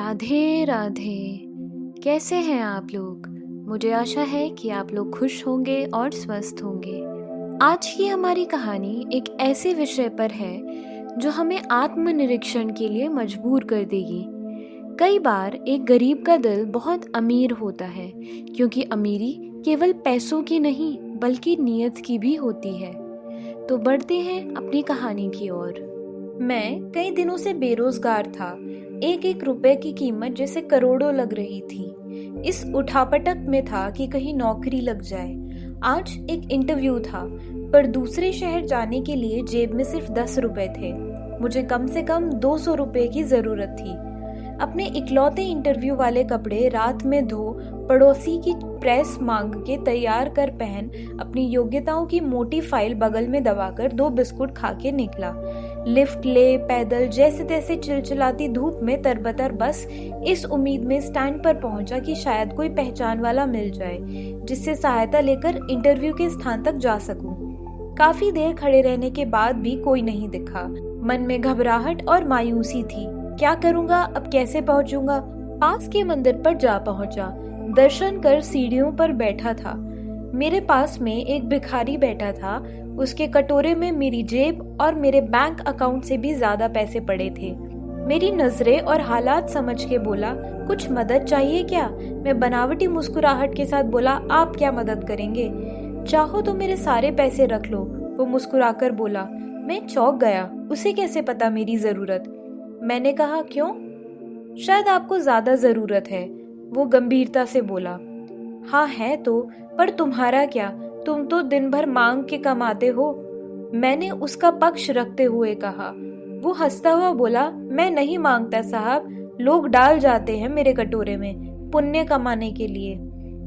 राधे राधे। कैसे हैं आप लोग? मुझे आशा है कि आप लोग खुश होंगे और स्वस्थ होंगे। आज की हमारी कहानी एक ऐसे विषय पर है जो हमें आत्मनिरीक्षण के लिए मजबूर कर देगी। कई बार एक गरीब का दिल बहुत अमीर होता है, क्योंकि अमीरी केवल पैसों की नहीं बल्कि नीयत की भी होती है। तो बढ़ते हैं अपनी कहानी की ओर। मैं कई दिनों से बेरोजगार था। एक एक रुपए की कीमत जैसे करोड़ों लग रही थी। इस उठापटक में था कि कहीं नौकरी लग जाए। आज एक इंटरव्यू था, पर दूसरे शहर जाने के लिए जेब में सिर्फ 10 रुपए थे। मुझे कम से कम 200 रुपए की जरूरत थी। अपने इकलौते इंटरव्यू वाले कपड़े रात में धो, पड़ोसी की प्रेस मांग के तैयार कर पहन, अपनी योग्यताओं की मोटी फाइल बगल में दबाकर 2 बिस्कुट खा के निकला। लिफ्ट ले, पैदल, जैसे तैसे चिलचिलाती धूप में तरबतर बस इस उम्मीद में स्टैंड पर पहुंचा कि शायद कोई पहचान वाला मिल जाए, जिससे सहायता लेकर इंटरव्यू के स्थान तक जा सकूं। काफी देर खड़े रहने के बाद भी कोई नहीं दिखा। मन में घबराहट और मायूसी थी। क्या करूंगा, अब कैसे पहुंचूंगा? पास के मंदिर पर जा पहुंचा। दर्शन कर सीढ़ियों पर बैठा था। मेरे पास में एक भिखारी बैठा था। उसके कटोरे में मेरी जेब और मेरे बैंक अकाउंट से भी ज्यादा पैसे पड़े थे। मेरी नजरें और हालात समझ के बोला, कुछ मदद चाहिए क्या? मैं बनावटी मुस्कुराहट के साथ बोला, आप क्या मदद करेंगे? चाहो तो मेरे सारे पैसे रख लो, वो मुस्कुराकर बोला। मैं चौंक गया। उसे कैसे पता मेरी जरूरत? मैंने कहा, क्यों? शायद आपको ज्यादा जरूरत है, वो गंभीरता से बोला। हाँ है तो, पर तुम्हारा क्या? तुम तो दिन भर मांग के कमाते हो, मैंने उसका पक्ष रखते हुए कहा। वो हंसता हुआ बोला, मैं नहीं मांगता साहब, लोग डाल जाते हैं मेरे कटोरे में पुण्य कमाने के लिए।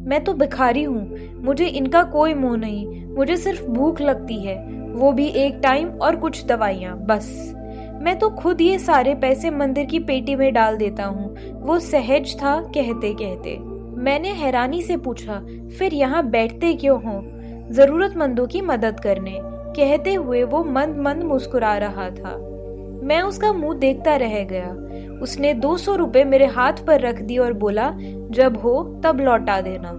मैं तो भिखारी हूँ, मुझे इनका कोई मोह नहीं। मुझे सिर्फ भूख लगती है, वो भी एक टाइम और कुछ दवाइयाँ, बस। मैं तो खुद ये सारे पैसे मंदिर की पेटी में डाल देता हूँ, वो सहज था कहते कहते। मैंने हैरानी से पूछा, फिर यहाँ बैठते क्यों हो? जरूरतमंदों की मदद करने, कहते हुए वो मंद मंद मुस्कुरा रहा था। मैं उसका मुंह देखता रह गया। उसने 200 रुपए मेरे हाथ पर रख दी और बोला, जब हो तब लौटा देना।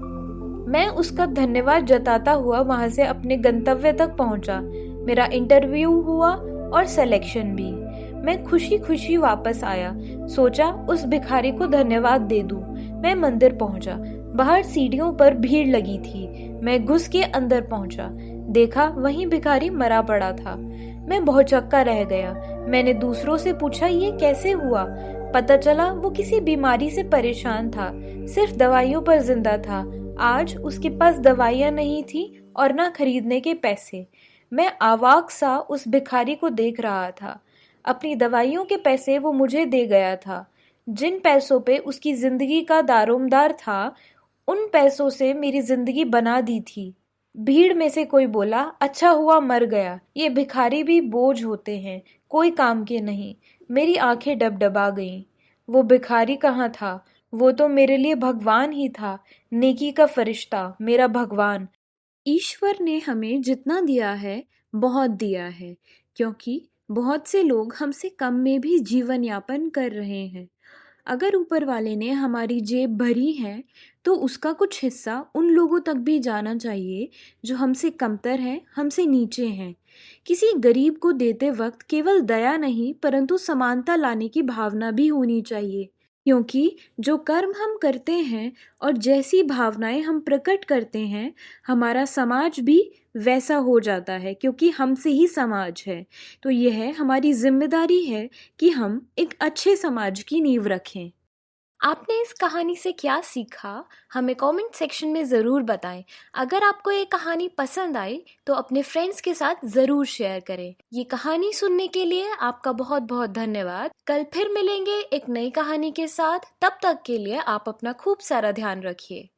मैं उसका धन्यवाद जताता हुआ वहां से अपने गंतव्य तक पहुंचा। मेरा इंटरव्यू हुआ और सिलेक्शन भी। मैं खुशी खुशी वापस आया। सोचा उस भिखारी को धन्यवाद दे दूं। मैं मंदिर पहुंचा। बाहर सीढ़ियों पर भीड़ लगी थी। मैं घुस के अंदर पहुंचा। देखा वहीं भिखारी मरा पड़ा था। मैं भौचक्का रह गया। मैंने दूसरों से पूछा, ये कैसे हुआ? पता चला वो किसी बीमारी से परेशान था, सिर्फ दवाइयों पर जिंदा था। आज उसके पास दवाइयां नहीं थी और ना खरीदने के पैसे। मैं अवाक सा उस भिखारी को देख रहा था। अपनी दवाइयों के पैसे वो मुझे दे गया था। जिन पैसों पे उसकी जिंदगी का दारोमदार था, उन पैसों से मेरी जिंदगी बना दी थी। भीड़ में से कोई बोला, अच्छा हुआ मर गया, ये भिखारी भी बोझ होते हैं, कोई काम के नहीं। मेरी आंखें डबडबा गईं। वो भिखारी कहाँ था? वो तो मेरे लिए भगवान ही था, नेकी का फरिश्ता, मेरा भगवान। ईश्वर ने हमें जितना दिया है बहुत दिया है, क्योंकि बहुत से लोग हमसे कम में भी जीवन यापन कर रहे हैं। अगर ऊपर वाले ने हमारी जेब भरी है, तो उसका कुछ हिस्सा उन लोगों तक भी जाना चाहिए जो हमसे कमतर हैं, हमसे नीचे हैं। किसी गरीब को देते वक्त केवल दया नहीं परंतु समानता लाने की भावना भी होनी चाहिए, क्योंकि जो कर्म हम करते हैं और जैसी भावनाएं हम प्रकट करते हैं, हमारा समाज भी वैसा हो जाता है, क्योंकि हमसे ही समाज है। तो यह हमारी जिम्मेदारी है कि हम एक अच्छे समाज की नींव रखें। आपने इस कहानी से क्या सीखा, हमें कमेंट सेक्शन में ज़रूर बताएं। अगर आपको ये कहानी पसंद आई तो अपने फ्रेंड्स के साथ ज़रूर शेयर करें। ये कहानी सुनने के लिए आपका बहुत बहुत धन्यवाद। कल फिर मिलेंगे एक नई कहानी के साथ। तब तक के लिए आप अपना खूब सारा ध्यान रखिए।